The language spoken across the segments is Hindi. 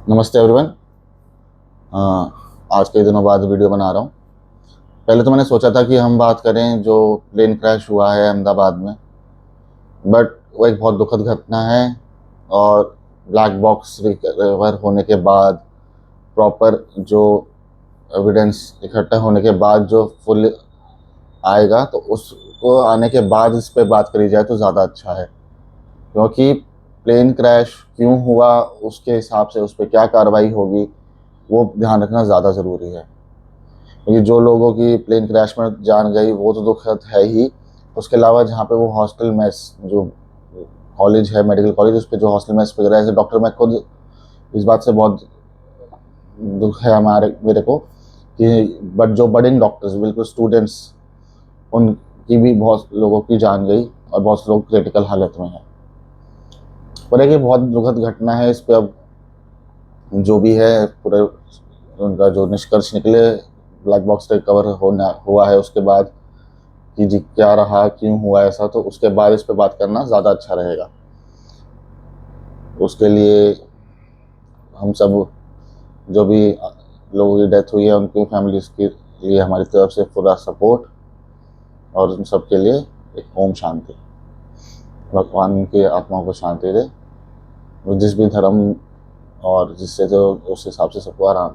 नमस्ते एवरीवन। आज कई दिनों बाद वीडियो बना रहा हूँ। पहले तो मैंने सोचा था कि हम बात करें जो प्लेन क्रैश हुआ है अहमदाबाद में, बट वो एक बहुत दुखद घटना है। और ब्लैक बॉक्स रिकवर होने के बाद, प्रॉपर जो एविडेंस इकट्ठा होने के बाद जो फुल आएगा, तो उसको आने के बाद इस पे बात करी जाए तो ज़्यादा अच्छा है। क्योंकि प्लेन क्रैश क्यों हुआ, उसके हिसाब से उस पर क्या कार्रवाई होगी, वो ध्यान रखना ज़्यादा ज़रूरी है। क्योंकि जो लोगों की प्लेन क्रैश में जान गई वो तो दुखद है ही। उसके अलावा जहाँ पे वो हॉस्टल मेस, जो कॉलेज है, मेडिकल कॉलेज, उस पर जो हॉस्टल मेस वगैरह है, डॉक्टर, मैं खुद इस बात से बहुत दुख है मेरे को कि बट जो बडिंग डॉक्टर्स, बिल्कुल स्टूडेंट्स, उनकी भी बहुत लोगों की जान गई और बहुत लोग क्रिटिकल हालत में हैं। पर एक ये बहुत दुखद घटना है। इस पर अब जो भी है पूरे उनका जो निष्कर्ष निकले, ब्लैक बॉक्स रिकवर होना हुआ है उसके बाद, कि जी क्या रहा, क्यों हुआ ऐसा, तो उसके बाद इस पे बात करना ज़्यादा अच्छा रहेगा। उसके लिए हम सब, जो भी लोगों की डेथ हुई है, उनकी फैमिलीज के लिए हमारी तरफ से पूरा सपोर्ट, और उन सब के लिए एक ओम शांति। भगवान की आत्माओं को शांति दे। वो जिस भी धर्म और जिससे जो उस हिसाब से सबको आराम।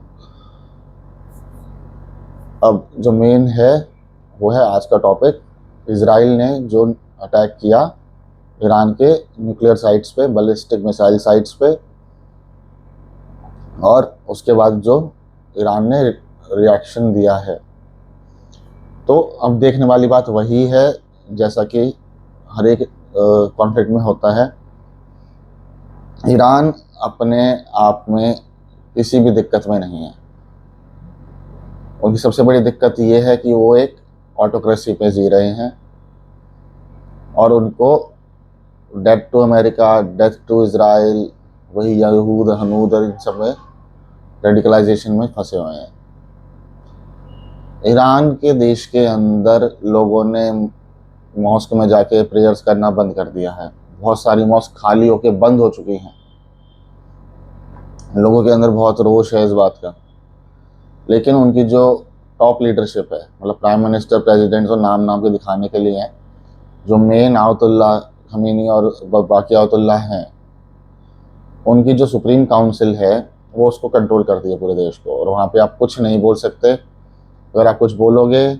अब जो मेन है वो है आज का टॉपिक, इसराइल ने जो अटैक किया ईरान के न्यूक्लियर साइट्स पे, बैलिस्टिक मिसाइल साइट्स पे, और उसके बाद जो ईरान ने रिएक्शन दिया है। तो अब देखने वाली बात वही है, जैसा कि हर एक कॉन्फ्लिक्ट में होता है। ईरान अपने आप में किसी भी दिक्कत में नहीं है। उनकी सबसे बड़ी दिक्कत ये है कि वो एक ऑटोक्रेसी पे जी रहे हैं, और उनको death to America, death to Israel, वही यहूद हनूद और इन सब में रेडिकलाइजेशन में फंसे हुए हैं। ईरान के देश के अंदर लोगों ने मॉस्क में जाके प्रेयर्स करना बंद कर दिया है। बहुत सारी मॉस्क खाली होके बंद हो चुकी हैं। लोगों के अंदर बहुत रोष है इस बात का। लेकिन उनकी जो टॉप लीडरशिप है, मतलब प्राइम मिनिस्टर, प्रेसिडेंट, तो नाम नाम के दिखाने के लिए हैं, जो मेन आयतुल्लाह खमीनी और बाकी आयतुल्लाह हैं, उनकी जो सुप्रीम काउंसिल है वो उसको कंट्रोल करती है पूरे देश को। और वहाँ पे आप कुछ नहीं बोल सकते। अगर आप कुछ बोलोगे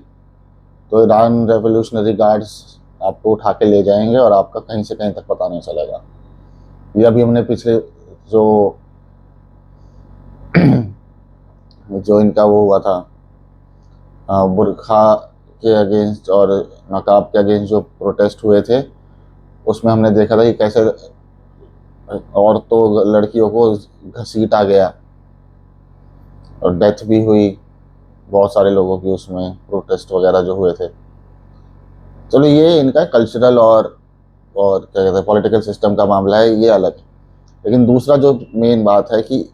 तो ईरान रेवोल्यूशनरी गार्ड्स आपको उठा के ले जाएंगे और आपका कहीं से कहीं तक पता नहीं चलेगा। ये अभी हमने पिछले जो जो इनका वो हुआ था, बुरखा के अगेंस्ट और नकाब के अगेंस्ट जो प्रोटेस्ट हुए थे, उसमें हमने देखा था कि कैसे औरतों, लड़कियों को घसीटा गया और डेथ भी हुई बहुत सारे लोगों की उसमें, प्रोटेस्ट वगैरह जो हुए थे। चलो ये इनका कल्चरल और क्या कहते हैं पॉलिटिकल सिस्टम का मामला है, ये अलग है। लेकिन दूसरा जो मेन बात है कि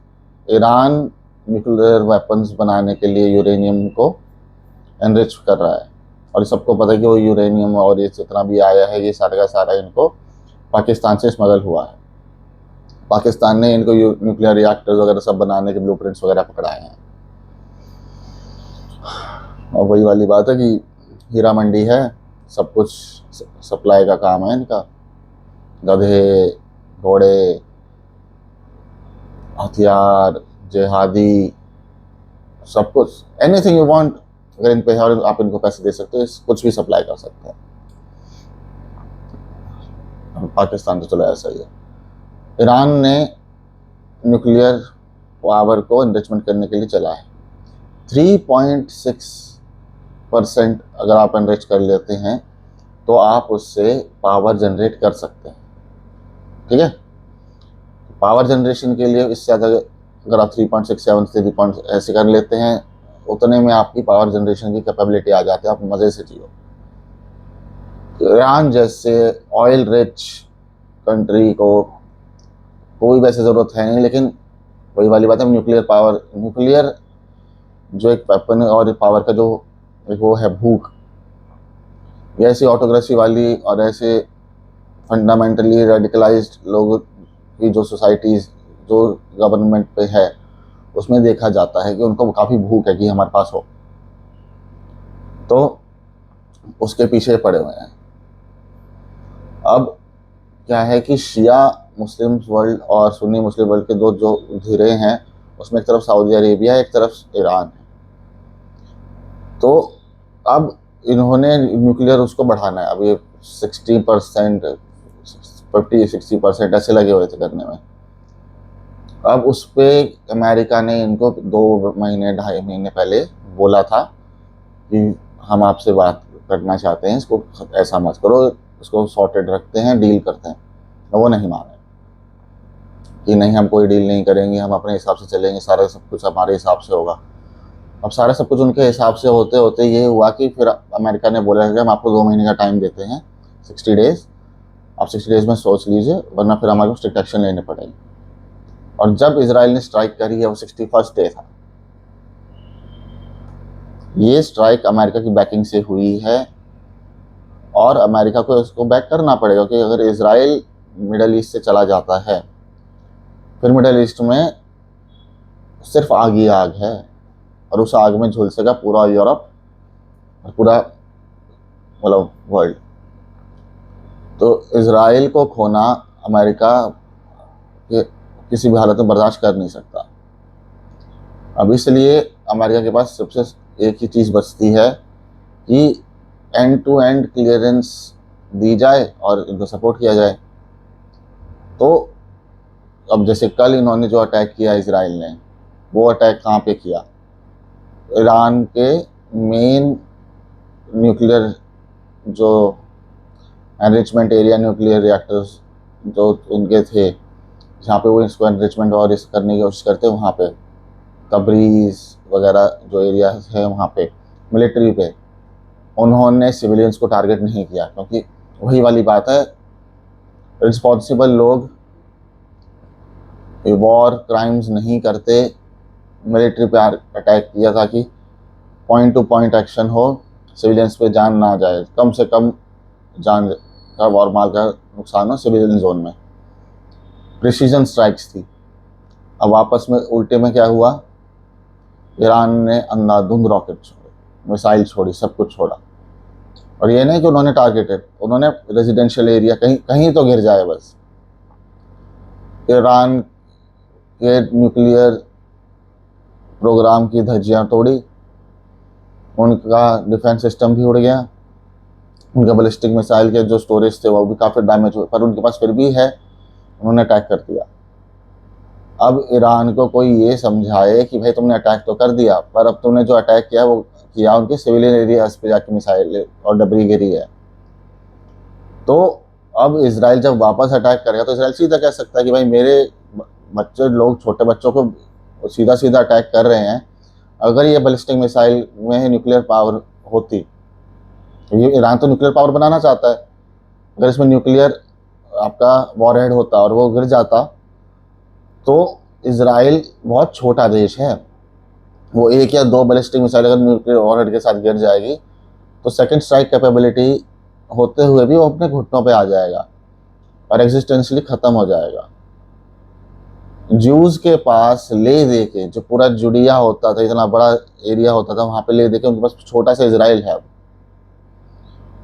ईरान न्यूक्लियर वेपन्स बनाने के लिए यूरेनियम को एनरिच कर रहा है। और सबको पता है कि वो यूरेनियम और ये जितना भी आया है, ये सारा का सारा इनको पाकिस्तान से स्मगल हुआ है। पाकिस्तान ने इनको न्यूक्लियर रिएक्टर्स वगैरह सब बनाने के ब्लूप्रिंट्स वगैरह पकड़ाए हैं। और वही वाली बात है कि हीरा मंडी है, सब कुछ सप्लाई का काम है इनका। गधे, घोड़े, हथियार, जिहादी, सब कुछ, एनीथिंग यू वांट, अगर इन पे और आप इनको पैसे दे सकते हो, कुछ भी सप्लाई कर सकते हैं। पाकिस्तान तो चलो ऐसा ही है। ईरान ने न्यूक्लियर पावर को इन्रिचमेंट करने के लिए चला है। 3.6% अगर आप एनरिच कर लेते हैं तो आप उससे पावर जनरेट कर सकते हैं। ठीक है, पावर जनरेशन के लिए इससे ज़्यादा अगर आप 3.67 3 ऐसे कर लेते हैं, उतने में आपकी पावर जनरेशन की कैपेबिलिटी आ जाती है, आप मज़े से जियो। ईरान जैसे ऑयल रिच कंट्री को कोई वैसे ज़रूरत है नहीं, लेकिन वही वाली बात है, न्यूक्लियर पावर, न्यूक्लियर जो एक वेपन और पावर का जो एक वो है भूख, ये ऐसी ऑटोक्रेसी वाली और ऐसे फंडामेंटली रेडिकलाइज्ड लोगों की जो सोसाइटीज़ जो गवर्नमेंट पे है उसमें देखा जाता है कि उनको काफ़ी भूख है कि हमारे पास हो, तो उसके पीछे पड़े हुए हैं। अब क्या है कि शिया मुस्लिम वर्ल्ड और सुन्नी मुस्लिम वर्ल्ड के दो जो धिरे हैं, उसमें एक तरफ सऊदी अरेबिया, एक तरफ ईरान है। तो अब इन्होंने न्यूक्लियर उसको बढ़ाना है। अब ये 60%, 50-60% ऐसे लगे हुए थे करने में। अब उस पर अमेरिका ने इनको 2 महीने 2.5 महीने पहले बोला था कि हम आपसे बात करना चाहते हैं, इसको ऐसा मत करो, इसको सॉर्टेड रखते हैं, डील करते हैं। वो नहीं माने कि नहीं, हम कोई डील नहीं करेंगे, हम अपने हिसाब से चलेंगे, सारा सब कुछ हमारे हिसाब से होगा। अब सारा सब कुछ उनके हिसाब से होते होते ये हुआ कि फिर अमेरिका ने बोला कि हम आपको 2 महीने का टाइम देते हैं, 60 डेज, आप 60 डेज में सोच लीजिए, वरना फिर हमारे को स्ट्रिक्ट एक्शन लेने पड़ेंगे। और जब इसराइल ने स्ट्राइक करी है, वो 61st डे था। ये स्ट्राइक अमेरिका की बैकिंग से हुई है और अमेरिका को इसको बैक करना पड़ेगा कि अगर इसराइल मिडल ईस्ट से चला जाता है, फिर मिडल ईस्ट में सिर्फ आग ही आग है और उस आग में झुलसेगा पूरा यूरोप और पूरा मतलब वर्ल्ड। तो इसराइल को खोना अमेरिका के किसी भी हालत में बर्दाश्त कर नहीं सकता। अब इसलिए अमेरिका के पास सबसे एक ही चीज़ बचती है कि एंड टू एंड क्लियरेंस दी जाए और इनको सपोर्ट किया जाए। तो अब जैसे कल इन्होंने जो अटैक किया इसराइल ने, वो अटैक कहाँ पे किया? ईरान के मेन न्यूक्लियर जो एनरिचमेंट एरिया, न्यूक्लियर रिएक्टर्स जो उनके थे, जहाँ पे वो इसको एनरिचमेंट और इस करने की कोशिश करते हैं, वहाँ पे तबरीज़ वगैरह जो एरिया है वहाँ पे मिलिट्री पे उन्होंने सिविलियंस को टारगेट नहीं किया, क्योंकि वही वाली बात है, रिस्पॉन्सिबल लोग वॉर क्राइम्स नहीं करते। मिलिट्री पे अटैक किया ताकि पॉइंट टू पॉइंट एक्शन हो, सिविलियंस पे जान ना जाए, कम से कम जान का और माल का नुकसान हो सिविलियन जोन में। प्रिसीजन स्ट्राइक्स थी। अब आपस में उल्टे में क्या हुआ? ईरान ने अंधाधुंध रॉकेट छोड़े, मिसाइल छोड़ी, सब कुछ छोड़ा। और ये नहीं कि उन्होंने टारगेटेड, उन्होंने रेजिडेंशियल एरिया कहीं कहीं तो गिर जाए बस। ईरान के न्यूक्लियर प्रोग्राम की धज्जियां तोड़ी, उनका डिफेंस सिस्टम भी उड़ गया, उनके बैलिस्टिक मिसाइल के जो स्टोरेज थे वो भी काफ़ी डैमेज हुए, पर उनके पास फिर भी है, उन्होंने अटैक कर दिया। अब ईरान को कोई ये समझाए कि भाई तुमने अटैक तो कर दिया, पर अब तुमने जो अटैक किया वो किया उनके सिविलियन एरियाज पे जाके मिसाइल और डबरी गिरी है। तो अब इसराइल जब वापस अटैक करेगा तो इसराइल सीधा कह सकता है कि भाई मेरे बच्चे लोग, छोटे बच्चों को सीधा सीधा अटैक कर रहे हैं, अगर ये बैलिस्टिक मिसाइल में न्यूक्लियर पावर होती, ये ईरान तो न्यूक्लियर पावर बनाना चाहता है, अगर इसमें न्यूक्लियर आपका वॉरहेड होता और वो गिर जाता, तो इसराइल बहुत छोटा देश है, वो 1 या 2 बैलिस्टिक मिसाइल अगर न्यूक्लियर वॉरहेड के साथ गिर जाएगी तो सेकंड स्ट्राइक कैपेबिलिटी होते हुए भी वो अपने घुटनों पे आ जाएगा और एग्जिस्टेंशियली ख़त्म हो जाएगा। ज्यूज़ के पास ले दे के, जो पूरा जुडिया होता था, इतना बड़ा एरिया होता था, वहाँ पे ले दे के उनके पास छोटा सा इसराइल है,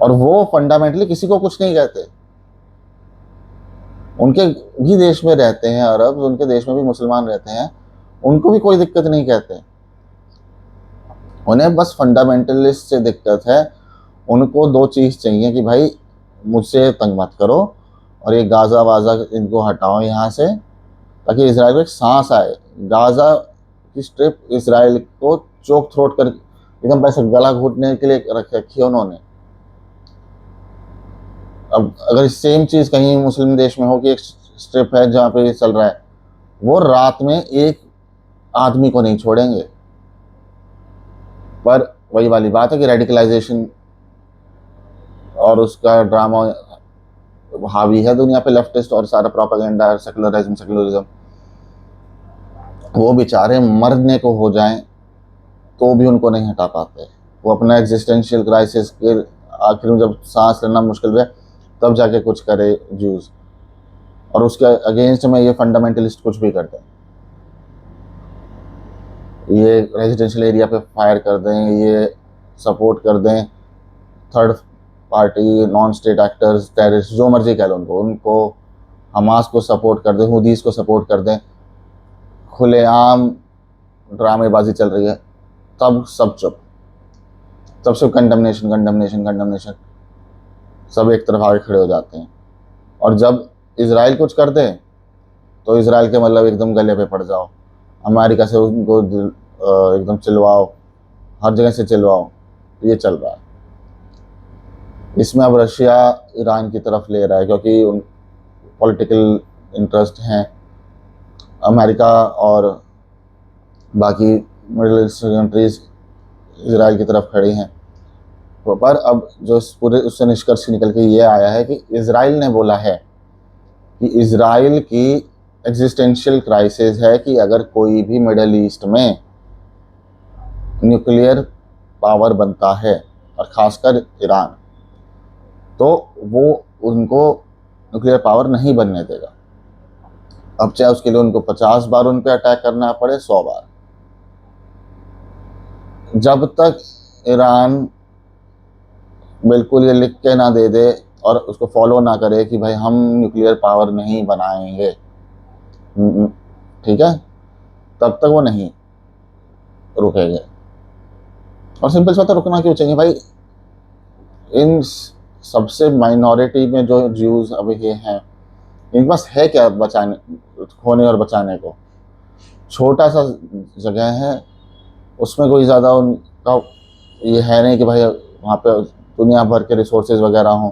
और वो फंडामेंटली किसी को कुछ नहीं कहते। उनके भी देश में रहते हैं अरब, उनके देश में भी मुसलमान रहते हैं, उनको भी कोई दिक्कत नहीं कहते। उन्हें बस फंडामेंटलिस्ट से दिक्कत है। उनको 2 चीज़ चाहिए कि भाई मुझसे तंग मत करो और ये गाज़ा वाज़ा इनको हटाओ यहाँ से, ताकि इसराइल को एक सांस आए। गाज़ा की स्ट्रिप इसराइल को चोक थ्रोट कर एकदम वैसे गला घोटने के लिए रख रखी है उन्होंने। अब अगर सेम चीज़ कहीं मुस्लिम देश में हो कि एक स्ट्रिप है जहाँ पे ये चल रहा है, वो रात में एक आदमी को नहीं छोड़ेंगे। पर वही वाली बात है कि रेडिकलाइजेशन और उसका ड्रामा हावी है दुनिया पे, लेफ्टिस्ट और सारा प्रोपेगेंडा और सेकुलरिज्म। वो बेचारे मरने को हो जाएं तो भी उनको नहीं हटा पाते। वो अपना एग्जिस्टेंशियल क्राइसिस के आखिर में जब सांस लेना मुश्किल है तब जाके कुछ करे ज्यूज़। और उसके अगेंस्ट में ये फंडामेंटलिस्ट कुछ भी करते हैं, ये रेजिडेंशियल एरिया पे फायर कर दें, ये सपोर्ट कर दें third party non state actors, terrorist, जो मर्जी कह लो उनको हमास को सपोर्ट कर दें, हुदीस को सपोर्ट कर दें, खुलेआम ड्रामेबाजी चल रही है, तब सब चुप, तब सब कंडमनेशन कंडमनेशन कंडमनेशन, सब एक तरफ आगे खड़े हो जाते हैं। और जब इजराइल कुछ कर दे तो इजराइल के मतलब एकदम गले पे पड़ जाओ, अमेरिका से उनको एकदम चिलवाओ, हर जगह से चिलवाओ, ये चल रहा है। इसमें अब रशिया ईरान की तरफ ले रहा है क्योंकि उन पॉलिटिकल इंटरेस्ट हैं, अमेरिका और बाकी मिडिल ईस्ट कंट्रीज इजराइल की तरफ खड़ी हैं। पर अब जो इस पूरे उससे निष्कर्ष निकल के ये आया है कि इजराइल ने बोला है कि इजराइल की एग्जिस्टेंशियल क्राइसिस है कि अगर कोई भी मिडिल ईस्ट में न्यूक्लियर पावर बनता है और ख़ासकर ईरान, तो वो उनको न्यूक्लियर पावर नहीं बनने देगा। अब चाहे उसके लिए उनको 50 बार उन पर अटैक करना पड़े, 100 बार, जब तक ईरान बिल्कुल ये लिख के ना दे दे और उसको फॉलो ना करे कि भाई हम न्यूक्लियर पावर नहीं बनाएंगे, ठीक है, तब तक वो नहीं रुकेंगे। और सिंपल सा बात है, रुकना क्यों चाहिए भाई? इन सबसे माइनॉरिटी में जो ज्यूज अभी ये हैं, इनके पास है क्या बचाने, खोने और बचाने को? छोटा सा जगह है, उसमें कोई ज़्यादा उनका ये है नहीं कि भाई वहाँ पे दुनिया भर के रिसोर्सेज वगैरह हों।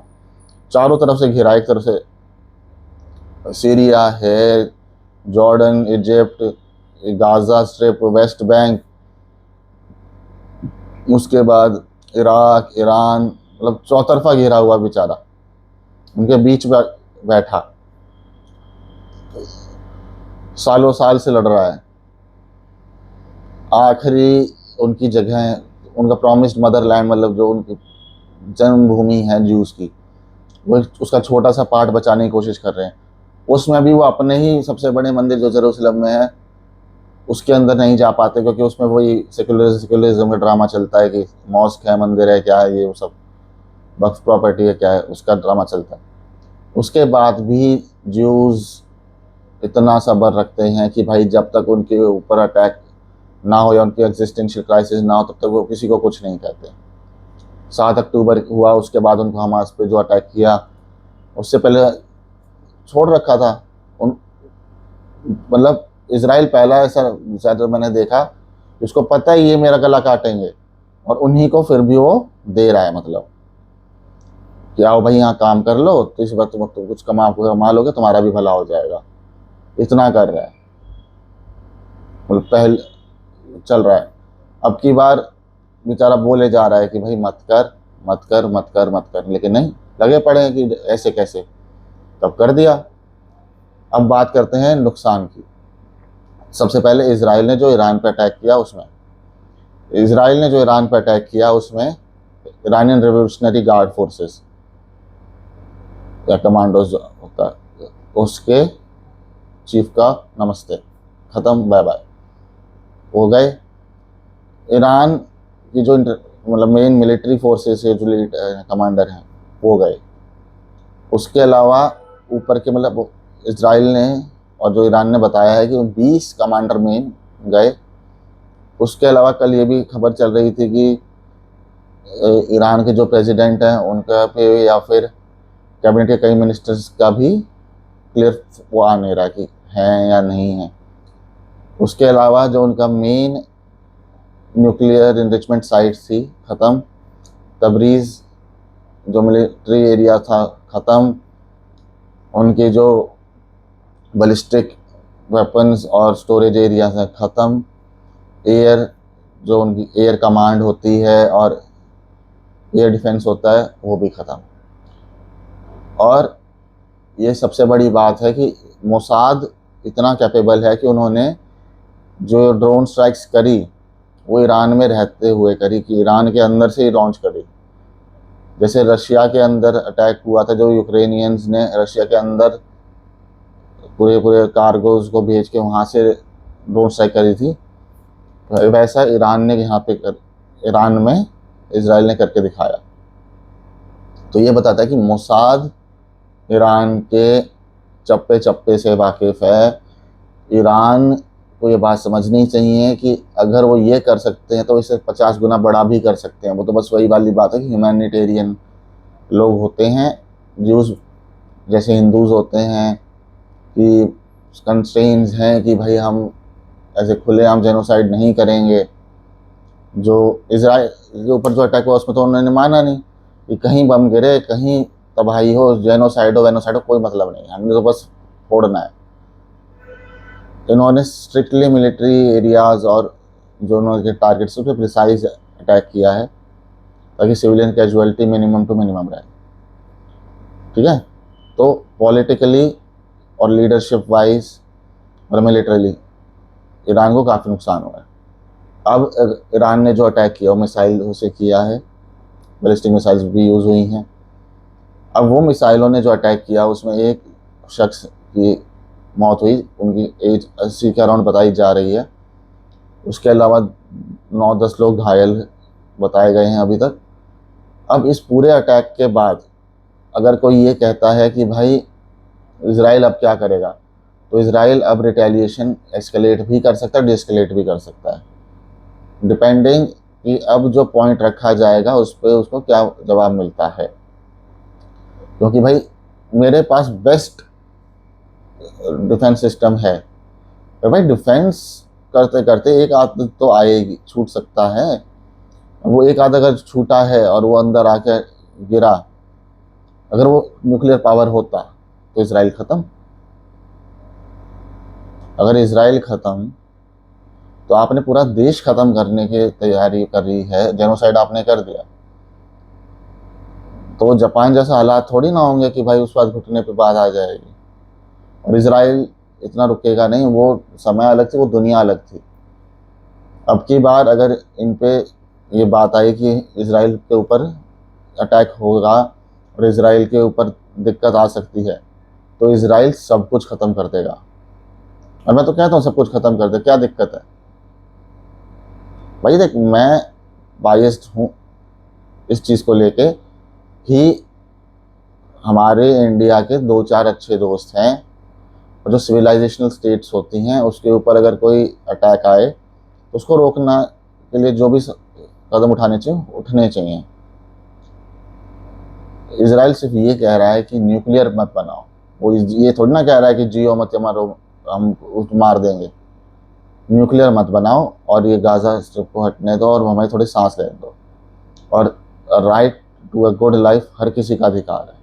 चारों तरफ से घिरा, एक तरफ से सीरिया है, Jordan, Egypt, Gaza strip, West Bank, उसके बाद इराक, ईरान, मतलब चौतरफा घिरा हुआ बेचारा, उनके बीच में बैठा, सालों साल से लड़ रहा है। आखिरी उनकी जगह, उनका प्रॉमिस्ड मदरलैंड, मतलब जो उनकी जन्मभूमि है ज्यूस की, वो उसका छोटा सा पार्ट बचाने की कोशिश कर रहे हैं। उसमें भी वो अपने ही सबसे बड़े मंदिर जो जेरूसलम में है उसके अंदर नहीं जा पाते, क्योंकि उसमें वही सेकुलरिज्म का ड्रामा चलता है कि मॉस्क है, मंदिर है, क्या है ये, वो सब वक्फ प्रॉपर्टी है, क्या है, उसका ड्रामा चलता है। उसके बाद भी ज्यूज़ इतना सब्र रखते हैं कि भाई जब तक उनके ऊपर अटैक ना हो या उनकी एग्जिस्टेंशियल क्राइसिस ना हो, तब तक वो किसी को कुछ नहीं कहते। 7 अक्टूबर हुआ, उसके बाद उनको हमास पे जो अटैक किया, उससे पहले छोड़ रखा था उन, मतलब इजराइल पहला ऐसा शायद मैंने देखा, उसको पता है ये मेरा गला काटेंगे और उन्हीं को फिर भी वो दे रहा है, मतलब कि आओ भाई यहाँ काम कर लो, तो इस बार तुम कुछ कमा लोगे, तुम्हारा भी भला हो जाएगा, इतना कर रहा है, मतलब पहले चल रहा है। अब की बार बेचारा बोले जा रहा है कि भाई मत कर मत कर मत कर मत कर, लेकिन नहीं, लगे पड़े हैं कि ऐसे कैसे, तब कर दिया। अब बात करते हैं नुकसान की। सबसे पहले इसराइल ने जो ईरान पर अटैक किया उसमें ईरानियन रिवोल्यूशनरी गार्ड फोर्सेस या कमांडोज होता है, उसके चीफ का नमस्ते, ख़त्म, बाय बाय, हो गए। ईरान की जो मतलब मेन मिलिट्री फोर्सेस है, जो कमांडर हैं, वो गए। उसके अलावा ऊपर के मतलब इजराइल ने और जो ईरान ने बताया है कि 20 कमांडर मेन गए। उसके अलावा कल ये भी खबर चल रही थी कि ईरान के जो प्रेसिडेंट हैं उनका पे या फिर कैबिनेट के कई मिनिस्टर्स का भी क्लियर वो आ नहीं रहा कि हैं या नहीं है। उसके अलावा जो उनका मेन न्यूक्लियर इनरिचमेंट साइट थी, ख़त्म। तबरीज़ जो मिलिट्री एरिया था, ख़त्म। उनके जो बैलिस्टिक वेपन्स और स्टोरेज एरियाज हैं, ख़त्म। एयर जो उनकी एयर कमांड होती है और एयर डिफेंस होता है, वो भी ख़त्म। और ये सबसे बड़ी बात है कि मोसाद इतना कैपेबल है कि उन्होंने जो ड्रोन स्ट्राइक्स करी वो ईरान में रहते हुए करी, कि ईरान के अंदर से ही लॉन्च करी। जैसे रशिया के अंदर अटैक हुआ था, जो यूक्रेनियंस ने रशिया के अंदर पूरे पूरे कार्गोज को भेज के वहाँ से ड्रोन स्ट्राइक करी थी, वैसा ईरान ने यहाँ पे ईरान में इजराइल ने करके दिखाया। तो ये बताता है कि मोसाद ईरान के चप्पे चप्पे से वाकिफ़ है। ईरान को ये बात समझनी चाहिए कि अगर वो ये कर सकते हैं तो इसे 50 गुना बड़ा भी कर सकते हैं। वो तो बस वही वाली बात है कि ह्यूमैनिटेरियन लोग होते हैं, ज्यूज जैसे हिंदूज होते हैं, कि कंस्ट्रेंट्स हैं कि भाई हम ऐसे खुलेआम जेनोसाइड नहीं करेंगे। जो इजराइल के ऊपर जो अटैक हुआ उसमें तो उन्होंने माना नहीं कि कहीं बम गिरे, कहीं तबाही हो, जेनोसाइड हो वेनोसाइड हो, कोई मतलब नहीं, हमने तो बस फोड़ना है। इन्होंने स्ट्रिक्टली मिलिट्री एरियाज और जो उन्होंने टारगेट्स उस पर प्रिसाइज अटैक किया है ताकि civilian casualty minimum to minimum रहे। ठीक है, तो पॉलिटिकली और लीडरशिप वाइज और मिलिटरीली ईरान को काफ़ी नुकसान हुआ है। अब ईरान ने जो अटैक किया वो मिसाइल से किया है, बैलिस्टिक मिसाइल्स भी यूज़ हुई हैं। अब वो मिसाइलों ने जो अटैक किया उसमें एक शख्स की मौत हुई, उनकी एज 80 के अराउंड बताई जा रही है। उसके अलावा 9-10 लोग घायल बताए गए हैं अभी तक। अब इस पूरे अटैक के बाद अगर कोई ये कहता है कि भाई इज़राइल अब क्या करेगा, तो इज़राइल अब रिटेलिएशन एस्केलेट भी कर सकता है, डिस्केलेट भी कर सकता है, डिपेंडिंग कि अब जो पॉइंट रखा जाएगा उस पर उसको क्या जवाब मिलता है। क्योंकि भाई मेरे पास बेस्ट डिफेंस सिस्टम है, तो भाई डिफेंस करते करते एक आध तो आएगी, छूट सकता है। वो एक आध अगर छूटा है और वो अंदर आके गिरा, अगर वो न्यूक्लियर पावर होता तो इजराइल ख़त्म। अगर इजराइल ख़त्म तो आपने पूरा देश ख़त्म करने की तैयारी कर रही है, जेनोसाइड आपने कर दिया। तो जापान जैसा हालात थोड़ी ना होंगे कि भाई उस बात घुटने पे बात आ जाएगी। और इजराइल इतना रुकेगा नहीं, वो समय अलग थी, वो दुनिया अलग थी। अब की बार अगर इन पे ये बात आई कि इजराइल के ऊपर अटैक होगा और इजराइल के ऊपर दिक्कत आ सकती है, तो इजराइल सब कुछ ख़त्म कर देगा। और मैं तो कहता हूँ सब कुछ ख़त्म कर दे, क्या दिक्कत है भाई। देख, मैं बायस्ड हूँ इस चीज़ को लेके कि हमारे इंडिया के 2-4 अच्छे दोस्त हैं, और जो सिविलाइजेशनल स्टेट्स होती हैं उसके ऊपर अगर कोई अटैक आए तो उसको रोकना के लिए जो भी कदम उठाने चाहिए उठने चाहिए। इजराइल सिर्फ ये कह रहा है कि न्यूक्लियर मत बनाओ, वो ये थोड़ी ना कह रहा है कि जियो मत या मारो, हम मार देंगे। न्यूक्लियर मत बनाओ और ये गाजा स्ट्रिप को हटने दो और हमें थोड़ी सांस लेने दो। और right to a good life हर किसी का अधिकार है।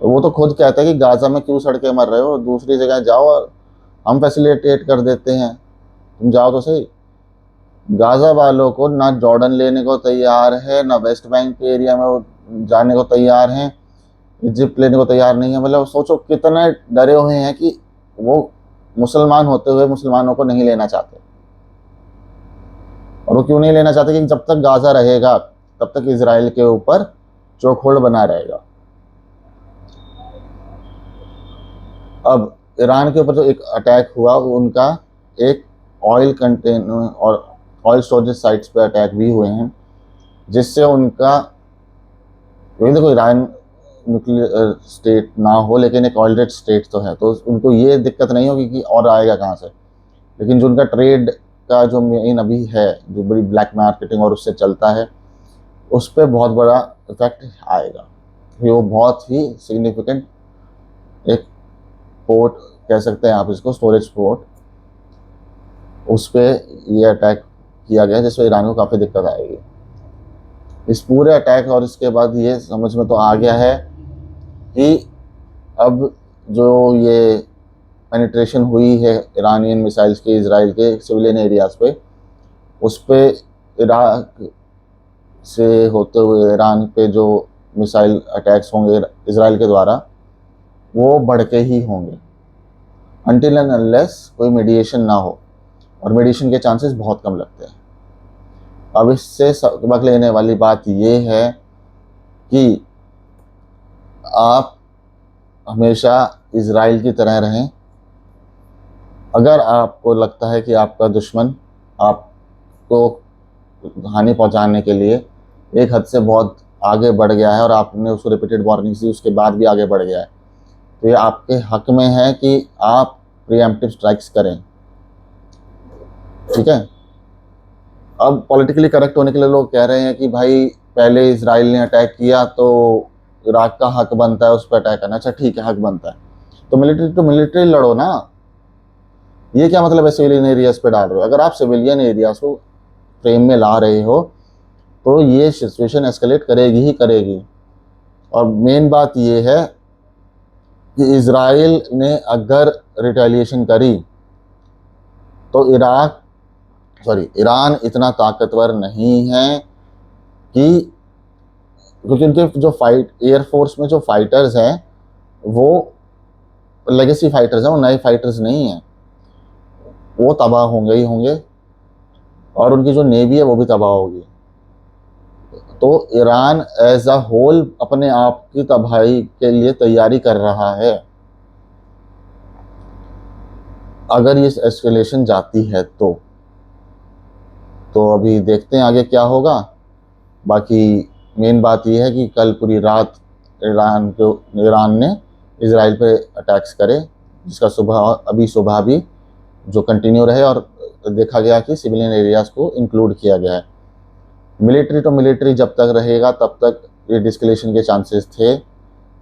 तो वो तो खुद कहता है कि गाजा में क्यों सड़ के मर रहे हो, दूसरी जगह जाओ और हम फैसिलिटेट कर देते हैं, तुम जाओ तो सही। गाजा वालों को ना जॉर्डन लेने को तैयार है, ना वेस्ट बैंक के एरिया में वो जाने को तैयार हैं, इजिप्ट लेने को तैयार नहीं है। मतलब सोचो कितने डरे हुए हैं कि वो मुसलमान होते हुए मुसलमानों को नहीं लेना चाहते। और वो क्यों नहीं लेना चाहते कि जब तक गाजा रहेगा तब तक इजराइल के ऊपर चोखोड़ बना रहेगा। अब ईरान के ऊपर जो एक अटैक हुआ, उनका एक ऑयल कंटेनर और ऑयल स्टोरेज साइट्स पे अटैक भी हुए हैं, जिससे उनका, देखो ईरान न्यूक्लियर स्टेट ना हो लेकिन एक ऑयल रिच स्टेट तो है, तो उनको ये दिक्कत नहीं होगी कि और आएगा कहाँ से। लेकिन जो उनका ट्रेड का जो मेन अभी है, जो बड़ी ब्लैक मार्केटिंग और उससे चलता है, उस पर बहुत बड़ा इफेक्ट आएगा। वो बहुत ही सिग्निफिकेंट एक पोर्ट कह सकते हैं आप इसको, स्टोरेज पोर्ट, उस पर ये अटैक किया गया जिसमें ईरान को काफ़ी दिक्कत आएगी। इस पूरे अटैक और इसके बाद ये समझ में तो आ गया है कि अब जो ये पेनिट्रेशन हुई है ईरानियन मिसाइल्स के इजराइल के सिविलियन एरियाज़ पे, उस पे इराक से होते हुए ईरान पे जो मिसाइल अटैक्स होंगे इजराइल के द्वारा, वो बढ़ के ही होंगे अनटिल एंड अनलेस कोई मीडिएशन ना हो, और मीडिएशन के चांसेस बहुत कम लगते हैं। अब इससे सबक लेने वाली बात ये है कि आप हमेशा इजराइल की तरह रहें, अगर आपको लगता है कि आपका दुश्मन आपको हानि पहुंचाने के लिए एक हद से बहुत आगे बढ़ गया है और आपने उसको रिपीटेड वार्निंग्स दी, उसके बाद भी आगे बढ़ गया है, तो ये आपके हक में है कि आप प्रीएम्प्टिव स्ट्राइक्स करें। ठीक है। अब पॉलिटिकली करेक्ट होने के लिए लोग कह रहे हैं कि भाई पहले इजराइल ने अटैक किया तो इराक का हक बनता है उस पर अटैक करना। अच्छा ठीक है, हक बनता है, तो मिलिट्री लड़ो ना। ये क्या मतलब है सिविलियन एरियाज पे डाल रहे हो? अगर आप सिविलियन एरियाज को फ्रेम में ला रहे हो तो ये सिचुएशन एस्केलेट करेगी ही करेगी। और मेन बात ये है कि इजराइल ने अगर रिटेलिएशन करी तो ईरान इतना ताकतवर नहीं है कि, क्योंकि उनके जो एयरफोर्स में जो फाइटर्स हैं वो लेगेसी फाइटर्स हैं, वो नए फाइटर्स नहीं हैं, वो तबाह होंगे ही होंगे, और उनकी जो नेवी है वो भी तबाह होगी। तो ईरान एज अ होल अपने आप की तबाही के लिए तैयारी कर रहा है अगर ये एस्केलेशन जाती है तो अभी देखते हैं आगे क्या होगा। बाकी मेन बात यह है कि कल पूरी रात ईरान ने इजराइल पे अटैक्स करे, जिसका अभी सुबह भी जो कंटिन्यू रहे, और देखा गया कि सिविलियन एरियाज को इंक्लूड किया गया है। मिलिट्री तो मिलिट्री जब तक रहेगा तब तक ये डिस्कलेशन के चांसेस थे।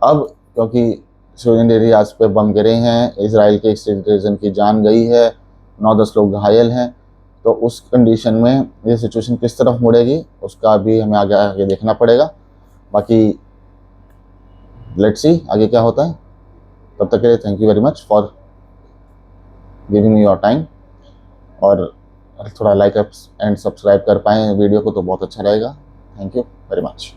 अब क्योंकि सिविलियन एरियाज पे बम गिरे हैं, इजराइल के एक सिटीजन की जान गई है, 9-10 लोग घायल हैं, तो उस कंडीशन में ये सिचुएशन किस तरफ मुड़ेगी उसका भी हमें आगे आगे देखना पड़ेगा। बाकी लेट्स सी आगे क्या होता है। तब तक के लिए thank you very much for giving me your time, और थोड़ा लाइक एंड सब्सक्राइब कर पाएँ वीडियो को तो बहुत अच्छा रहेगा। Thank you very much.